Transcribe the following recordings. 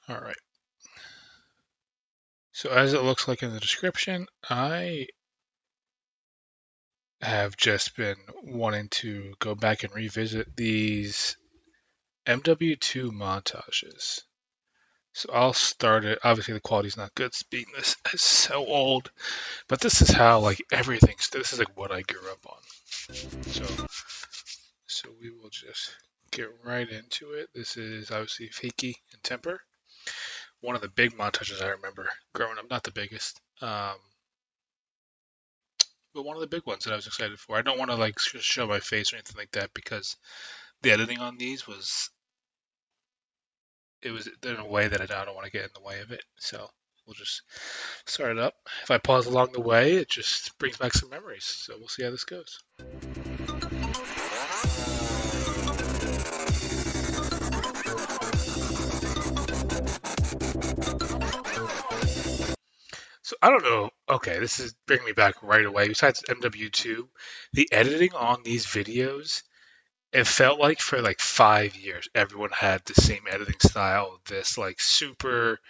All right. So as it looks like in the description, I have just been wanting to go back and revisit these MW2 montages. So I'll start it. Obviously, the quality's not good. Being this is so old, but this is how like everything's. This is like what I grew up on. So we will just get right into it. This is obviously Fakie and Temperr. One of the big montages I remember growing up. Not the biggest, but one of the big ones that I was excited for. I don't want to like show my face or anything like that because the editing on these was in a way that I don't want to get in the way of it. So we'll just start it up. If I pause along the way, it just brings back some memories. So we'll see how this goes. So I don't know. Okay, this is bringing me back right away. Besides MW2, the editing on these videos, it felt like for like 5 years, everyone had the same editing style. This like super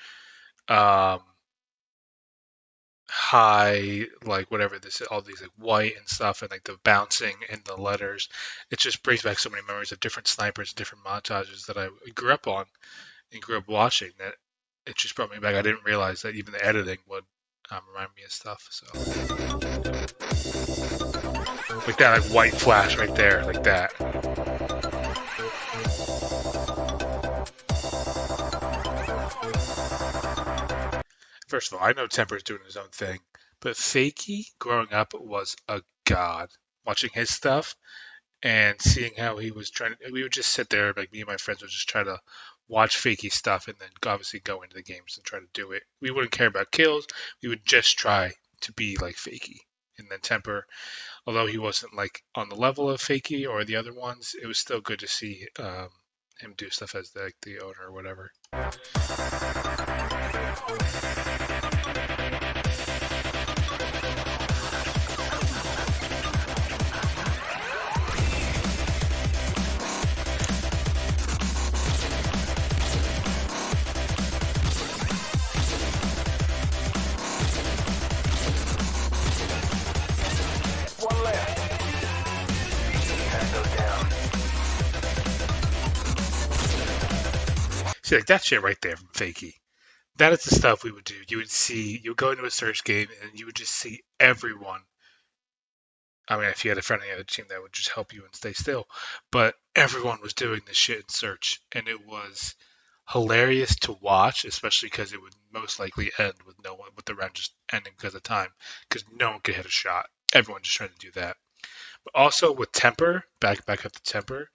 high, like whatever this is, all these like white and stuff, and like the bouncing and the letters. It just brings back so many memories of different snipers, different montages that I grew up on and grew up watching. That it just brought me back. I didn't realize that even the editing would remind me of stuff. So like that, like white flash right there, like that. First of all, I know Temperr's doing his own thing, but Fakie growing up was a god. Watching his stuff and seeing how he was trying to, we would just sit there, like me and my friends would just try to watch Fakie stuff and then obviously go into the games and try to do it. We wouldn't care about kills. We would just try to be like Fakie. And then Temperr, although he wasn't like on the level of Fakie or the other ones, it was still good to see him do stuff as the owner or whatever. See, like that shit right there from Fakie. That is the stuff we would do. You would go into a search game and you would just see everyone. I mean, if you had a friend on the other team, that would just help you and stay still. But everyone was doing this shit in search, and it was hilarious to watch, especially because it would most likely end with no one, with the round just ending because of time, because no one could hit a shot. Everyone just tried to do that. But also with Temperr, back up to Temperr.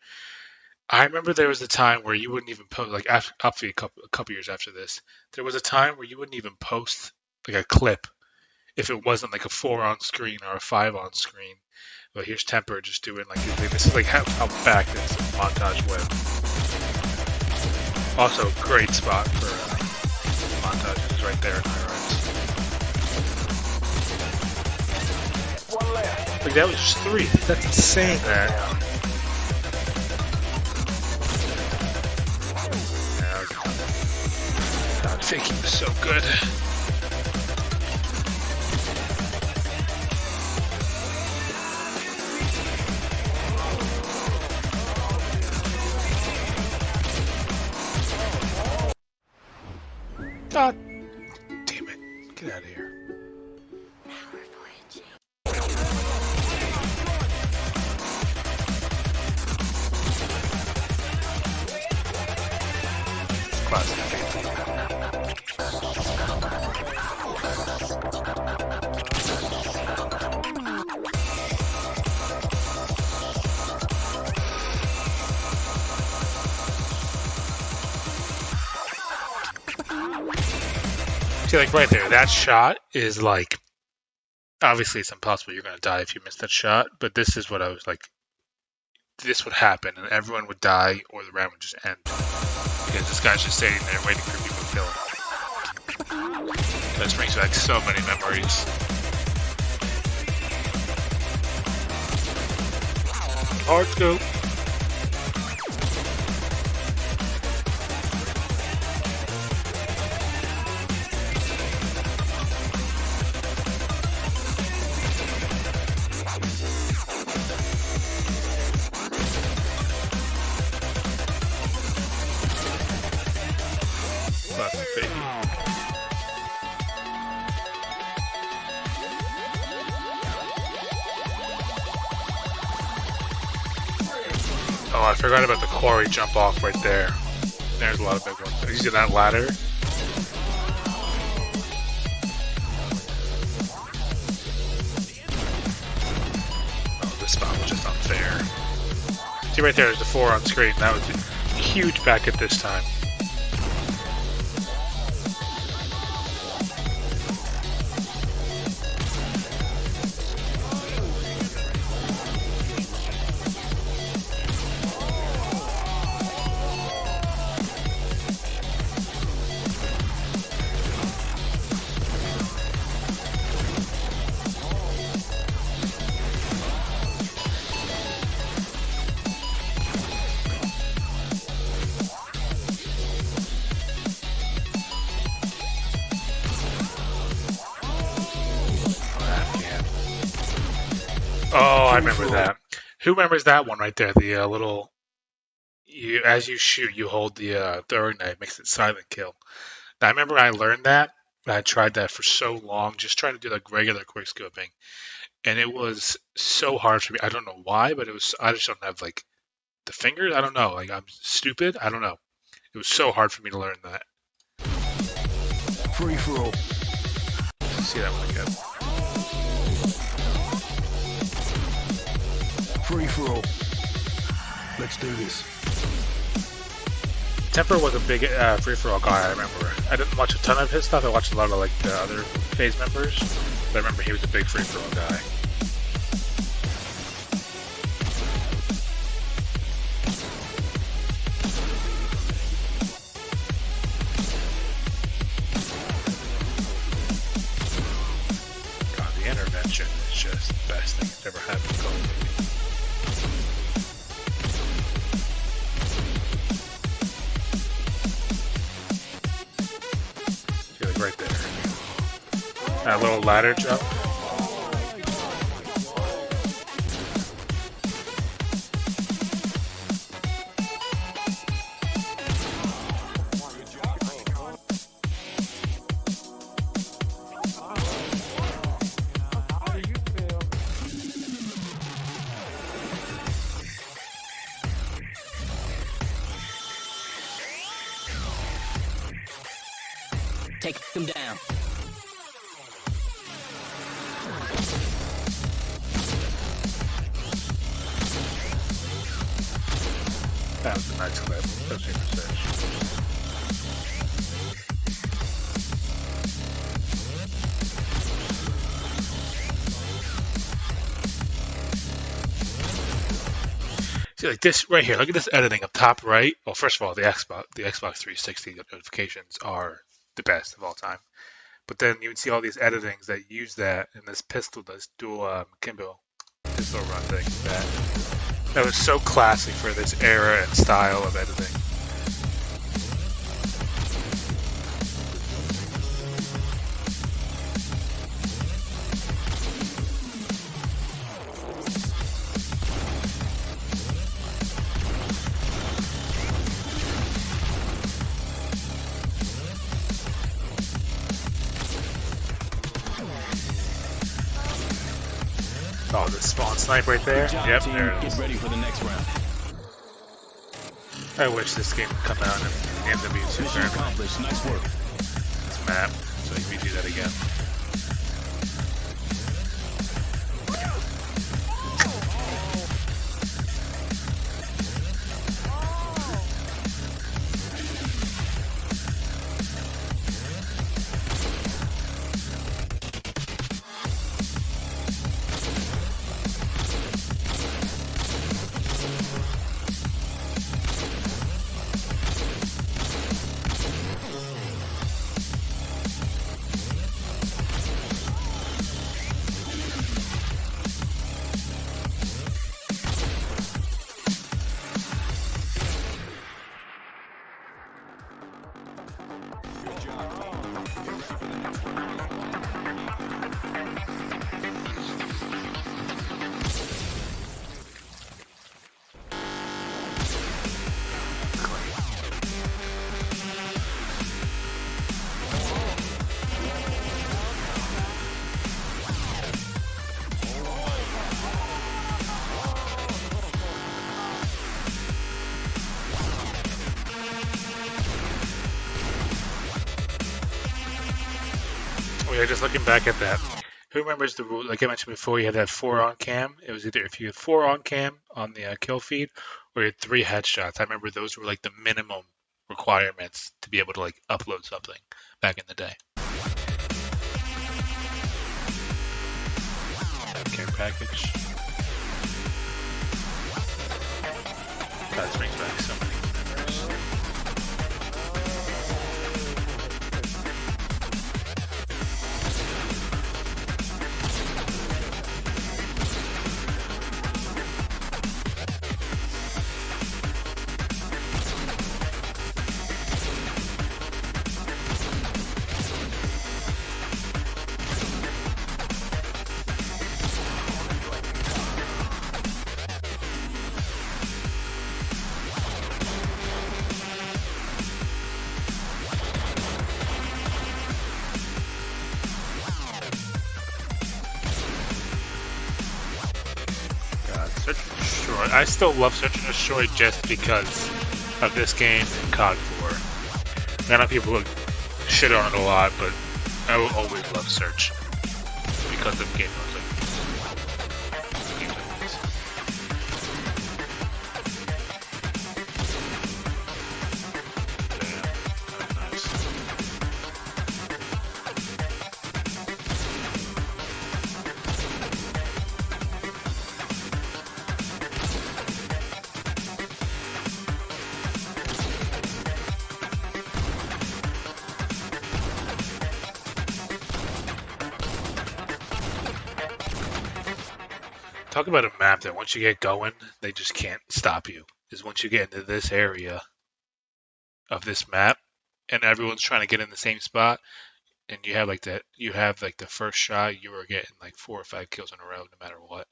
I remember there was a time where you wouldn't even post, like after a couple years after this, there was a time where you wouldn't even post like a clip if it wasn't like a 4 on screen or a 5 on screen. But here's Temperr just doing like this is like how back this montage went. Also, great spot for montages is right there in high rise. Like that was just 3. That's insane, man. Fakie was so good. God damn it. Get out of here. Classic. See, like right there, that shot is like, obviously it's impossible. You're going to die if you miss that shot, but this is what I was like, this would happen and everyone would die or the round would just end. Because this guy's just sitting there waiting for people to kill him. This brings back so many memories. Hard scope. Oh, I forgot about the quarry jump off right there. There's a lot of big ones. You see that ladder? Oh, this spot was just unfair. See right there, there's the 4 on screen. That was a huge back at this time. Oh, I remember that. Who remembers that one right there? The little, as you shoot, you hold the throwing knife, makes it silent kill. Now, I remember I learned that. I tried that for so long, just trying to do like regular quick scoping, and it was so hard for me. I don't know why, but it was. I just don't have like the fingers. I don't know. Like I'm stupid. I don't know. It was so hard for me to learn that. Free for all. See that one again. Free for all. Let's do this. Temperr was a big free-for-all guy, I remember. I didn't watch a ton of his stuff. I watched a lot of like the other FaZe members. But I remember he was a big free-for-all guy. God, the intervention is just the best thing that's ever happened to Call of Duty. Right there. That little ladder jump. Take them down. That was a nice clip. That was super sick. See, like this right here. Look at this editing up top right. Well, first of all, the Xbox 360 notifications are the best of all time. But then you would see all these editings that use that, and this pistol does dual Kimbo pistol run thing. That was so classic for this era and style of editing. Oh, the spawn snipe right there. Yep, team. there it Get is. ready for the next round. I wish this game would come out and end up being Mission super accomplished. Nice work. this map, so you can redo that again. Well, yeah, just looking back at that, who remembers the rule? Like I mentioned before, you had that 4 on cam. It was either if you had 4 on cam on the kill feed, or you had 3 headshots. I remember those were like the minimum requirements to be able to like upload something back in the day. Care package. God, this brings back so many memories. God, Search and Destroy. I still love Search and Destroy just because of this game and COD 4. I know people shit on it a lot, but I will always love Search because of game modes like these. Games like these. Damn, that's nice. Talk about a map that once you get going, they just can't stop you. Is once you get into this area of this map, and everyone's trying to get in the same spot, and you have like the first shot, you are getting like 4 or 5 kills in a row, no matter what.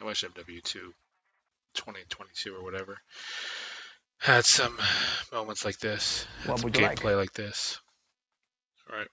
I wish MW2 2022 or whatever had some moments like this, had some gameplay like this. All right.